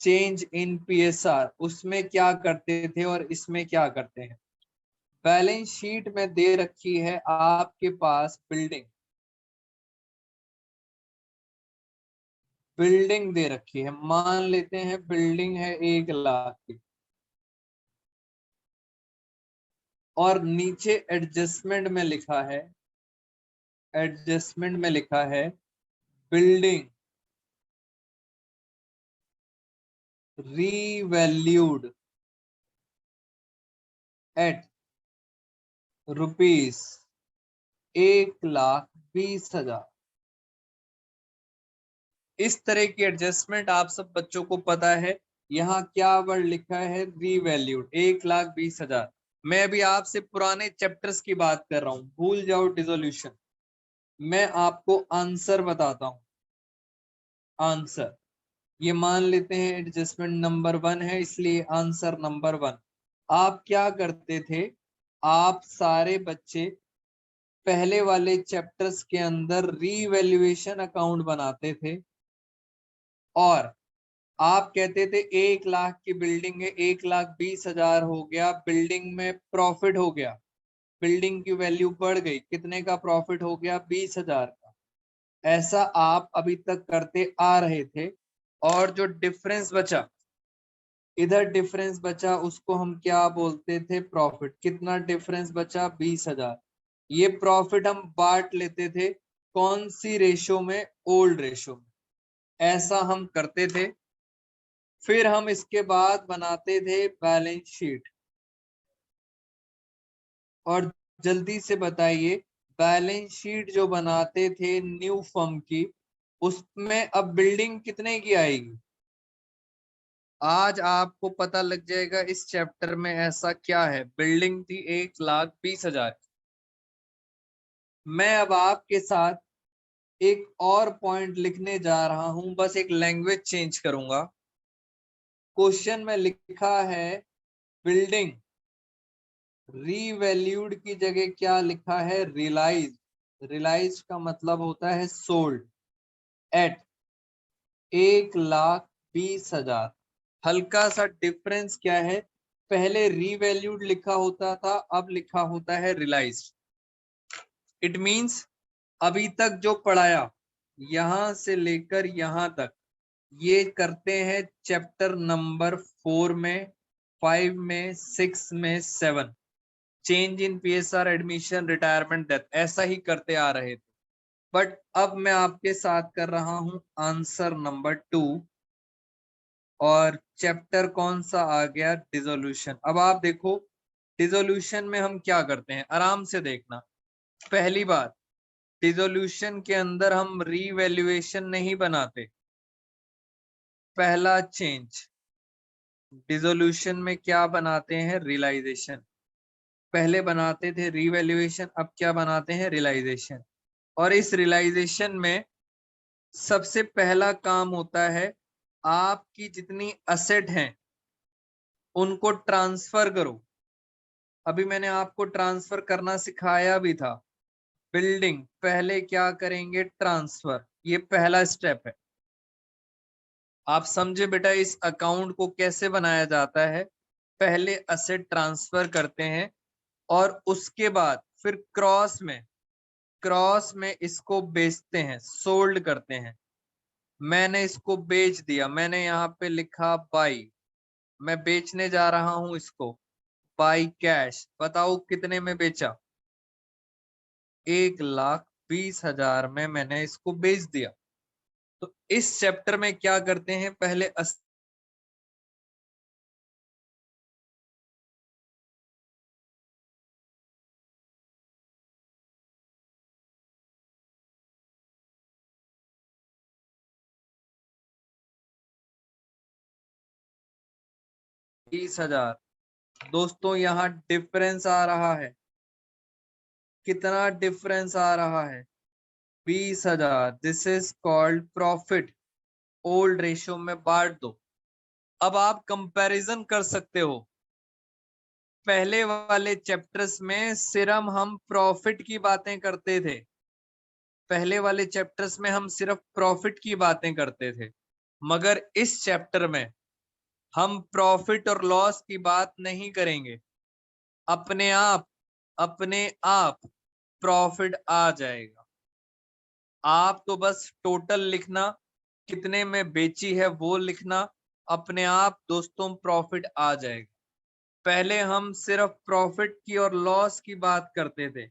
change in PSR, उसमें क्या करते थे और इसमें क्या करते हैं। बैलेंस शीट में दे रखी है आपके पास बिल्डिंग, बिल्डिंग दे रखी है, मान लेते हैं बिल्डिंग है 1 लाख की, और नीचे एडजस्टमेंट में लिखा है, एडजस्टमेंट में लिखा है बिल्डिंग रीवैल्यूड एट रुपीस 1,20,000। इस तरह की एडजस्टमेंट आप सब बच्चों को पता है। यहाँ क्या वर्ड लिखा है, रीवैल्यूड 1,20,000। मैं अभी आपसे पुराने चैप्टर्स की बात कर रहा हूं, भूल जाओ डिसोल्यूशन। मैं आपको आंसर बताता हूं, आंसर ये मान लेते हैं एडजस्टमेंट नंबर 1 है, इसलिए आंसर नंबर 1। आप क्या करते थे, आप सारे बच्चे पहले वाले चैप्टर्स के अंदर रीवैल्यूएशन अकाउंट बनाते थे, और आप कहते थे 1 लाख की बिल्डिंग है, 1,20,000 हो गया, बिल्डिंग में प्रॉफिट हो गया, बिल्डिंग की वैल्यू बढ़ गई, कितने का प्रॉफिट हो गया, 20,000 का। ऐसा आप अभी तक करते आ रहे थे, और जो डिफरेंस बचा, इधर डिफरेंस बचा, उसको हम क्या बोलते थे, प्रॉफिट। कितना डिफरेंस बचा, 20,000। ये प्रॉफिट हम बांट लेते थे कौन सी रेशो में, ओल्ड रेशो में। ऐसा हम करते थे। फिर हम इसके बाद बनाते थे बैलेंस शीट। और जल्दी से बताइए, बैलेंस शीट जो बनाते थे न्यू फर्म की, उसमें अब बिल्डिंग कितने की आएगी। आज आपको पता लग जाएगा इस चैप्टर में ऐसा क्या है। बिल्डिंग थी 1,20,000। मैं अब आपके साथ एक और पॉइंट लिखने जा रहा हूं, बस एक लैंग्वेज चेंज करूंगा। क्वेश्चन में लिखा है बिल्डिंग रीवैल्यूड की जगह क्या लिखा है, रियलाइज। रियलाइज का मतलब होता है सोल्ड एट 1,20,000। हल्का सा डिफरेंस क्या है, पहले रीवैल्यूड लिखा होता था, अब लिखा होता है रियलाइज्ड। इट मींस अभी तक जो पढ़ाया, यहां से लेकर यहां तक, ये करते हैं चैप्टर नंबर 4 में, 5 में, 6 में, 7, change in PSR, admission, retirement, death, ऐसा ही करते आ रहे थे। बट अब मैं आपके साथ कर रहा हूं आंसर नंबर 2, और चैप्टर कौन सा आ गया, डिसोल्यूशन। अब आप देखो डिसोल्यूशन में हम क्या करते हैं, आराम से देखना। पहली बात, डिसोल्यूशन के अंदर हम रीवैल्यूएशन नहीं बनाते। पहला चेंज, डिसोल्यूशन में क्या बनाते हैं, रियलाइजेशन। पहले बनाते थे रीवैल्यूएशन, अब क्या बनाते हैं, रियलाइजेशन। और इस रियलाइजेशन में सबसे पहला काम होता है, आपकी जितनी असेट हैं उनको ट्रांसफर करो। अभी मैंने आपको ट्रांसफर करना सिखाया भी था। बिल्डिंग पहले क्या करेंगे, ट्रांसफर, ये पहला स्टेप है। आप समझे बेटा इस अकाउंट को कैसे बनाया जाता है। पहले असेट ट्रांसफर करते हैं, और उसके बाद फिर क्रॉस में इसको बेचते हैं, सोल्ड करते हैं। मैंने इसको बेच दिया, मैंने यहाँ पे लिखा बाई, मैं बेचने जा रहा हूं इसको, बाई कैश। बताओ कितने में बेचा, 1,20,000 में मैंने इसको बेच दिया। तो इस चैप्टर में क्या करते हैं, पहले 20,000। दोस्तों यहाँ डिफरेंस आ रहा है, कितना डिफरेंस आ रहा है? 20,000। This is called profit. Old ratio में बांट दो। अब आप कंपैरिजन कर सकते हो। पहले वाले चैप्टर्स में सिर्फ हम प्रॉफिट की बातें करते थे। पहले वाले चैप्टर्स में हम सिर्फ प्रॉफिट की बातें करते थे, मगर इस चैप्टर में हम प्रॉफिट और लॉस की बात नहीं करेंगे। अपने आप प्रॉफिट आ जाएगा। आप तो बस टोटल लिखना, कितने में बेची है वो लिखना, अपने आप दोस्तों प्रॉफिट आ जाएगा। पहले हम सिर्फ प्रॉफिट की और लॉस की बात करते थे,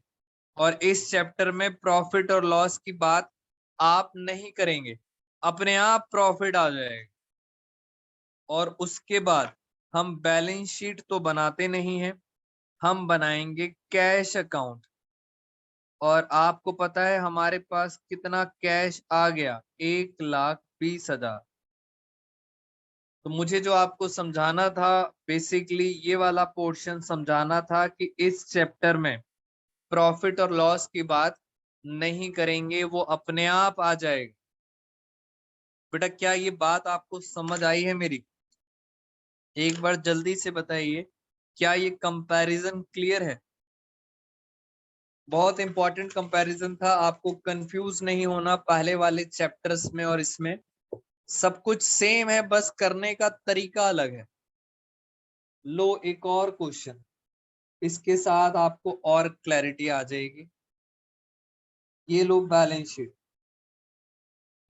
और इस चैप्टर में प्रॉफिट और लॉस की बात आप नहीं करेंगे, अपने आप प्रॉफिट आ जाएगा। और उसके बाद हम बैलेंस शीट तो बनाते नहीं हैं, हम बनाएंगे कैश अकाउंट। और आपको पता है हमारे पास कितना कैश आ गया? 1,20,000। तो मुझे जो आपको समझाना था, बेसिकली ये वाला पोर्शन समझाना था कि इस चैप्टर में प्रॉफिट और लॉस की बात नहीं करेंगे, वो अपने आप आ जाएगा। बेटा क्या ये बात आपको समझ आई है मेरी? एक बार जल्दी से बताइए, क्या ये कंपैरिजन क्लियर है? बहुत इंपॉर्टेंट कंपैरिजन था, आपको कंफ्यूज नहीं होना। पहले वाले चैप्टर्स में और इसमें सब कुछ सेम है, बस करने का तरीका अलग है। लो एक और क्वेश्चन, इसके साथ आपको और क्लैरिटी आ जाएगी। ये लो बैलेंस शीट।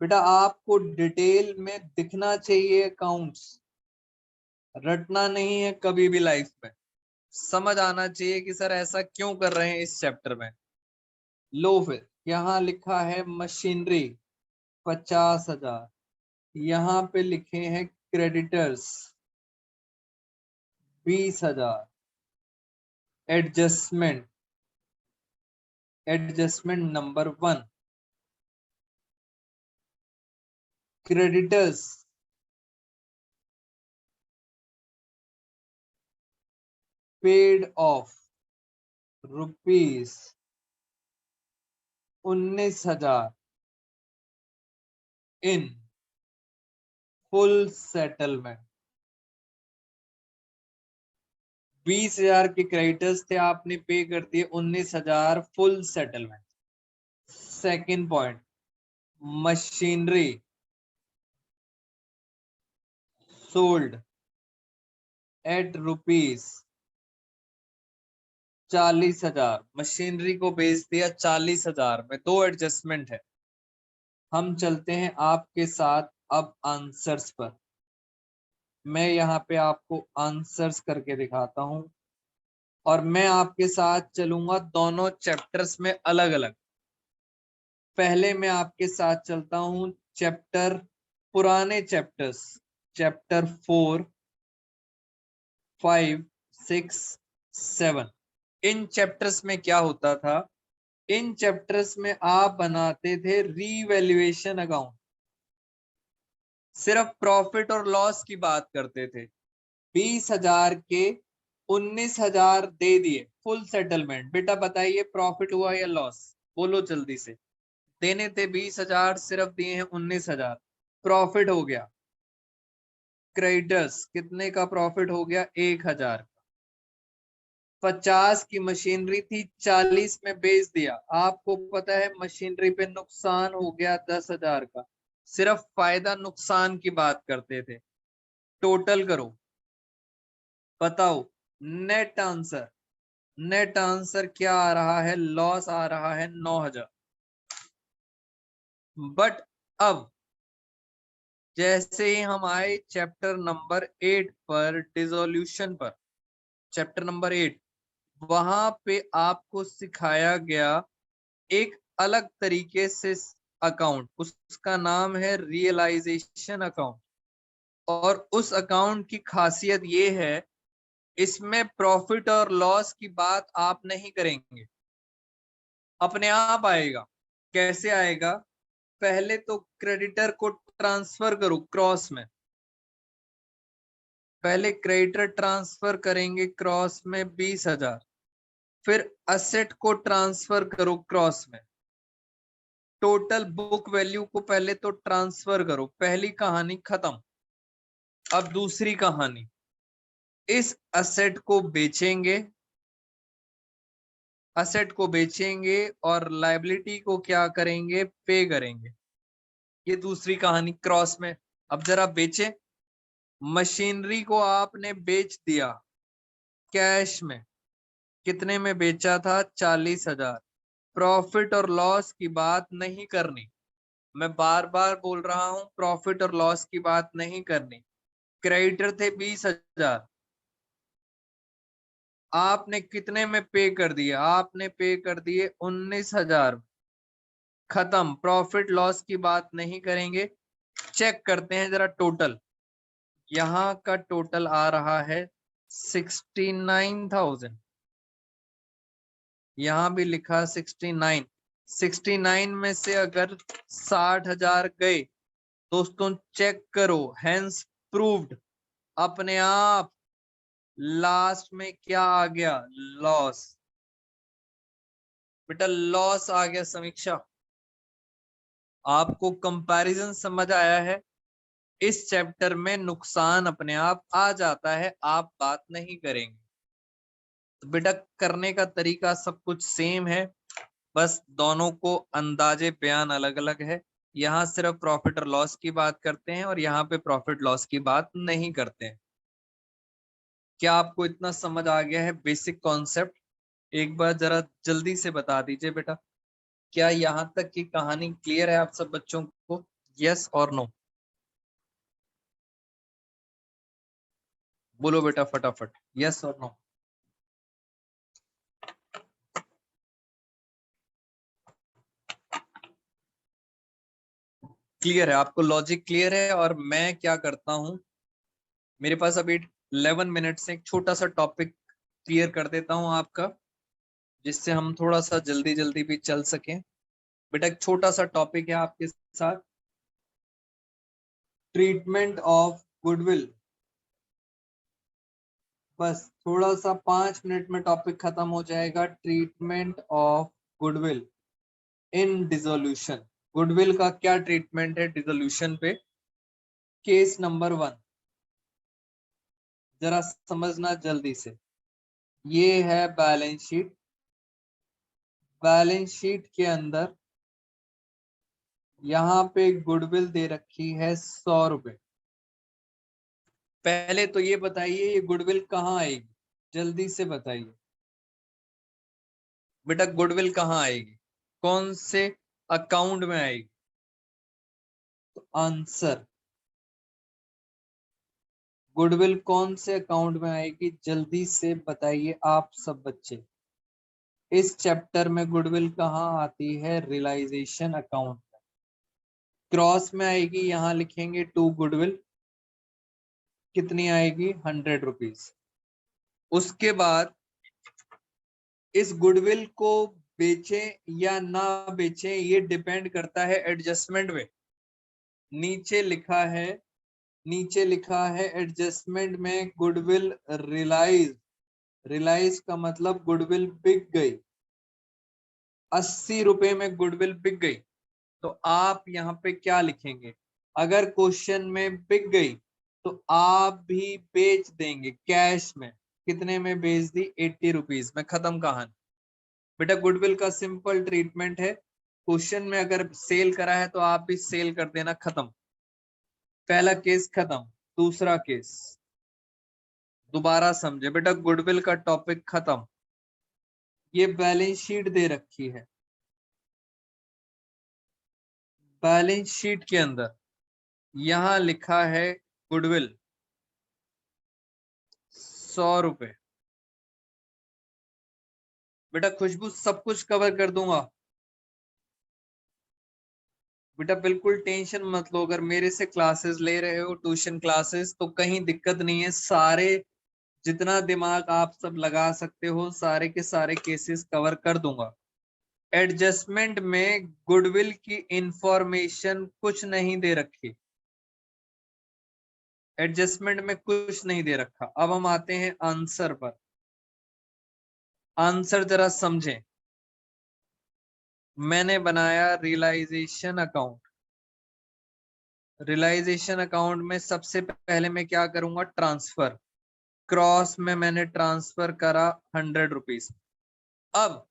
बेटा आपको डिटेल में दिखना चाहिए अकाउंट्स, रटना नहीं है कभी भी लाइफ में। समझ आना चाहिए कि सर ऐसा क्यों कर रहे हैं इस चैप्टर में। लो फिर यहाँ लिखा है मशीनरी 50,000, यहाँ पे लिखे हैं creditors 20,000। Adjustment, adjustment number 1, creditors paid of ₹19,000 in full settlement. 20,000 के क्रेडिटर्स थे, आपने पे कर दिए 19,000 full settlement. Second point, machinery sold at ₹40,000। Machinery को बेच दिया 40,000 में। दो एडजस्टमेंट है। हम चलते हैं आपके साथ अब आंसर्स पर। मैं यहाँ पे आपको आंसर्स करके दिखाता हूं, और मैं आपके साथ चलूंगा दोनों चैप्टर्स में अलग अलग। पहले मैं आपके साथ चलता हूं चैप्टर, पुराने चैप्टर्स, चैप्टर 4, 5, 6, 7। इन चैप्टर्स में क्या होता था? इन चैप्टर्स में आप बनाते थे रीवैल्यूएशन अकाउंट, सिर्फ प्रॉफिट और लॉस की बात करते थे। 20,000 के 19,000 दे दिए फुल सेटलमेंट। बेटा बताइए प्रॉफिट हुआ या लॉस? बोलो जल्दी से। देने थे 20,000, सिर्फ दिए हैं 19,000, प्रॉफिट हो गया। क्रेडिटर्स कितने का प्रॉफिट हो गया? 1,000। 50 की मशीनरी थी, 40 में बेच दिया। आपको पता है मशीनरी पे नुकसान हो गया 10,000 का। सिर्फ फायदा नुकसान की बात करते थे। टोटल करो, बताओ नेट आंसर। नेट आंसर क्या आ रहा है? लॉस आ रहा है 9,000। बट अब जैसे ही हम आए चैप्टर नंबर 8 पर, डिसोल्यूशन पर, चैप्टर नंबर 8, वहां पे आपको सिखाया गया एक अलग तरीके से अकाउंट। उसका नाम है रियलाइजेशन अकाउंट। और उस अकाउंट की खासियत ये है, इसमें प्रॉफिट और लॉस की बात आप नहीं करेंगे, अपने आप आएगा। कैसे आएगा? पहले तो क्रेडिटर को ट्रांसफर करो क्रॉस में। पहले क्रेडिटर ट्रांसफर करेंगे क्रॉस में 20,000। फिर असेट को ट्रांसफर करो क्रॉस में, टोटल बुक वैल्यू को पहले तो ट्रांसफर करो, पहली कहानी खत्म। अब दूसरी कहानी, इस असेट को बेचेंगे, असेट को बेचेंगे और लायबिलिटी को क्या करेंगे, पे करेंगे। ये दूसरी कहानी क्रॉस में। अब जरा बेचे, मशीनरी को आपने बेच दिया कैश में, कितने में बेचा था, 40,000। प्रॉफिट और लॉस की बात नहीं करनी, मैं बार बार बोल रहा हूं, प्रॉफिट और लॉस की बात नहीं करनी। क्रेडिटर थे 20,000, आपने कितने में पे कर दिए, आपने पे कर दिए 19,000। खत्म, प्रॉफिट लॉस की बात नहीं करेंगे। चेक करते हैं जरा टोटल, यहाँ का टोटल आ रहा है 69,000, यहाँ भी लिखा 69। 69 में से अगर 60,000 गए, दोस्तों चेक करो, हैंस प्रूव्ड, अपने आप लास्ट में क्या आ गया, लॉस। बेटा लॉस आ गया समीक्षा। आपको कंपैरिजन समझ आया है? इस चैप्टर में नुकसान अपने आप आ जाता है, आप बात नहीं करेंगे। तो बेटा करने का तरीका सब कुछ सेम है, बस दोनों को अंदाजे बयान अलग अलग है। यहाँ सिर्फ प्रॉफिट और लॉस की बात करते हैं और यहाँ पे प्रॉफिट लॉस की बात नहीं करते हैं। क्या आपको इतना समझ आ गया है बेसिक कॉन्सेप्ट? एक बार जरा जल्दी से बता दीजिए बेटा, क्या यहाँ तक की कहानी क्लियर है आप सब बच्चों को? यस और नो, बोलो बेटा फटाफट, यस और नो। क्लियर है, आपको लॉजिक क्लियर है? और मैं क्या करता हूं, मेरे पास अभी 11 मिनट से एक छोटा सा टॉपिक क्लियर कर देता हूं आपका, जिससे हम थोड़ा सा जल्दी जल्दी भी चल सकें। बेटा एक छोटा सा टॉपिक है आपके साथ, ट्रीटमेंट ऑफ गुडविल। बस थोड़ा सा 5 मिनट में टॉपिक खत्म हो जाएगा। Treatment of goodwill in dissolution, goodwill का क्या ट्रीटमेंट है डिसोल्यूशन पे। केस नंबर 1 जरा समझना जल्दी से, ये है बैलेंस शीट। बैलेंस शीट के अंदर यहाँ पे गुडविल दे रखी है 100 रुपए। पहले तो ये बताइए ये गुडविल कहाँ आएगी, जल्दी से बताइए बेटा, गुडविल कहाँ आएगी, कौन से अकाउंट में आएगी? तो आंसर, गुडविल कौन से अकाउंट में आएगी, जल्दी से बताइए आप सब बच्चे। इस चैप्टर में गुडविल कहाँ आती है, रियलाइजेशन अकाउंट में। क्रॉस में आएगी, यहाँ लिखेंगे टू गुडविल, कितनी आएगी, 100 रुपीज। उसके बाद इस गुडविल को बेचें या ना बेचें, ये डिपेंड करता है एडजस्टमेंट में। नीचे लिखा है, नीचे लिखा है एडजस्टमेंट में गुडविल रियलाइज, रियलाइज का मतलब गुडविल बिक गई, 80 रुपए में गुडविल बिक गई। तो आप यहाँ पे क्या लिखेंगे, अगर क्वेश्चन में बिक गई तो आप भी बेच देंगे कैश में, कितने में बेच दी, 80 रुपीज में, खत्म कहानी। बेटा गुडविल का सिंपल ट्रीटमेंट है, क्वेश्चन में अगर सेल करा है तो आप भी सेल कर देना, खत्म। पहला केस खत्म। दूसरा केस दोबारा समझे बेटा, गुडविल का टॉपिक खत्म। ये बैलेंस शीट दे रखी है, बैलेंस शीट के अंदर यहां लिखा है गुडविल 100 रुपए। बेटा खुशबू सब कुछ कवर कर दूंगा, बेटा बिल्कुल टेंशन मत लो। अगर मेरे से क्लासेस ले रहे हो ट्यूशन क्लासेस तो कहीं दिक्कत नहीं है, सारे जितना दिमाग आप सब लगा सकते हो सारे के सारे केसेस कवर कर दूंगा। एडजस्टमेंट में गुडविल की इंफॉर्मेशन कुछ नहीं दे रखी, एडजस्टमेंट में कुछ नहीं दे रखा। अब हम आते हैं आंसर पर। आंसर जरा समझें। मैंने बनाया रियलाइजेशन अकाउंट। रियलाइजेशन अकाउंट में सबसे पहले मैं क्या करूंगा, ट्रांसफर। क्रॉस में मैंने ट्रांसफर करा 100 रुपीज। अब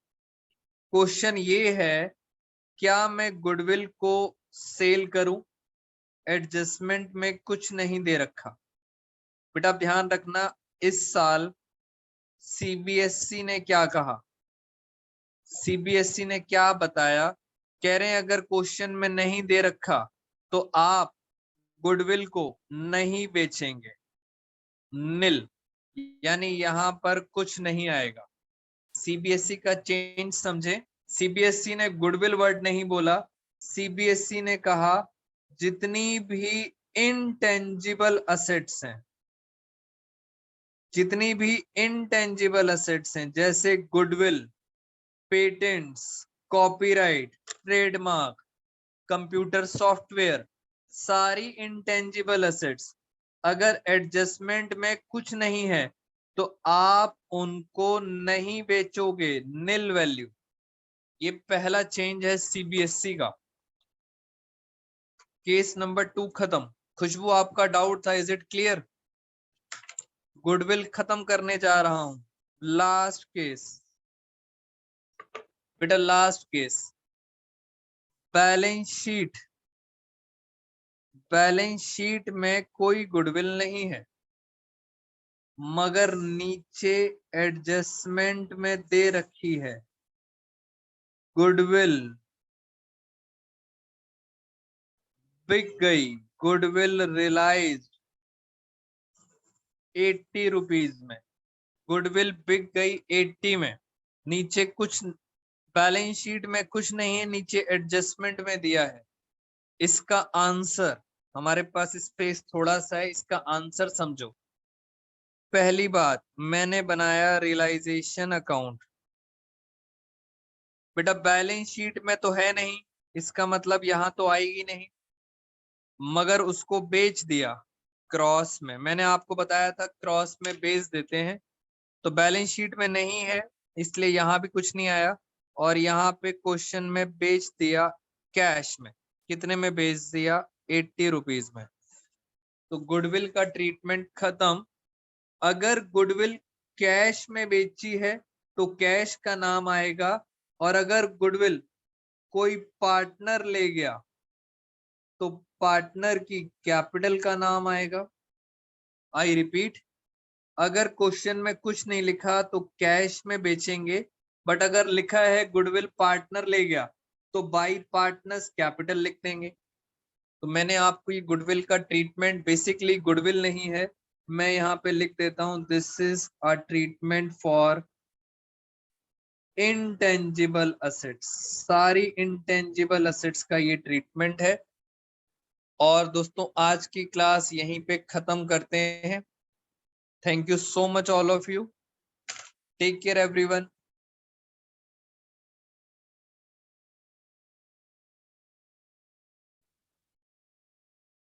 क्वेश्चन ये है, क्या मैं गुडविल को सेल करूं? एडजस्टमेंट में कुछ नहीं दे रखा। बेटा ध्यान रखना, इस साल सीबीएसई ने क्या कहा, सीबीएसई ने क्या बताया, कह रहे हैं अगर क्वेश्चन में नहीं दे रखा तो आप गुडविल को नहीं बेचेंगे, निल, यानी यहां पर कुछ नहीं आएगा। सीबीएसई का चेंज समझे। सीबीएसई ने गुडविल वर्ड नहीं बोला, सीबीएसई ने कहा जितनी भी इनटेंजिबल असेट्स हैं, जितनी भी इनटेंजिबल असेट्स हैं जैसे goodwill, patents, copyright, trademark, computer software, सारी इनटेंजिबल असेट्स, अगर एडजस्टमेंट में कुछ नहीं है तो आप उनको नहीं बेचोगे, निल वैल्यू। ये पहला चेंज है सीबीएसई का। केस नंबर 2 खत्म। खुशबू आपका डाउट था, इज इट क्लियर? गुडविल खत्म करने जा रहा हूं। लास्ट केस बेटा, last case. Balance sheet, balance sheet में कोई गुडविल नहीं है मगर नीचे एडजस्टमेंट में दे रखी है गुडविल बिक गई, गुडविल रियलाइज 80 रुपीज में, गुडविल बिक गई 80 में, नीचे कुछ बैलेंस शीट में कुछ नहीं है, नीचे एडजस्टमेंट में दिया है। इसका आंसर, हमारे पास स्पेस थोड़ा सा है, इसका आंसर समझो। पहली बात, मैंने बनाया रियलाइजेशन अकाउंट। बेटा बैलेंस शीट में तो है नहीं, इसका मतलब यहां तो आएगी नहीं, मगर उसको बेच दिया क्रॉस में। मैंने आपको बताया था क्रॉस में बेच देते हैं, तो बैलेंस शीट में नहीं है इसलिए यहां भी कुछ नहीं आया, और यहाँ पे क्वेश्चन में बेच दिया कैश में। कितने में बेच दिया? 80 रुपीज में। तो गुडविल का ट्रीटमेंट खत्म। अगर गुडविल कैश में बेची है तो कैश का नाम आएगा, और अगर गुडविल कोई पार्टनर ले गया तो पार्टनर की कैपिटल का नाम आएगा। आई रिपीट, अगर क्वेश्चन में कुछ नहीं लिखा तो कैश में बेचेंगे, बट अगर लिखा है गुडविल पार्टनर ले गया तो बाई पार्टनर्स कैपिटल लिख देंगे। तो मैंने आपको ये गुडविल का ट्रीटमेंट, बेसिकली गुडविल नहीं है, मैं यहाँ पे लिख देता हूं, this is a treatment for intangible assets. सारी इनटेंजिबल असेट्स का ये ट्रीटमेंट है। और दोस्तों आज की क्लास यहीं पे खत्म करते हैं। Thank you so much all of you, take care everyone.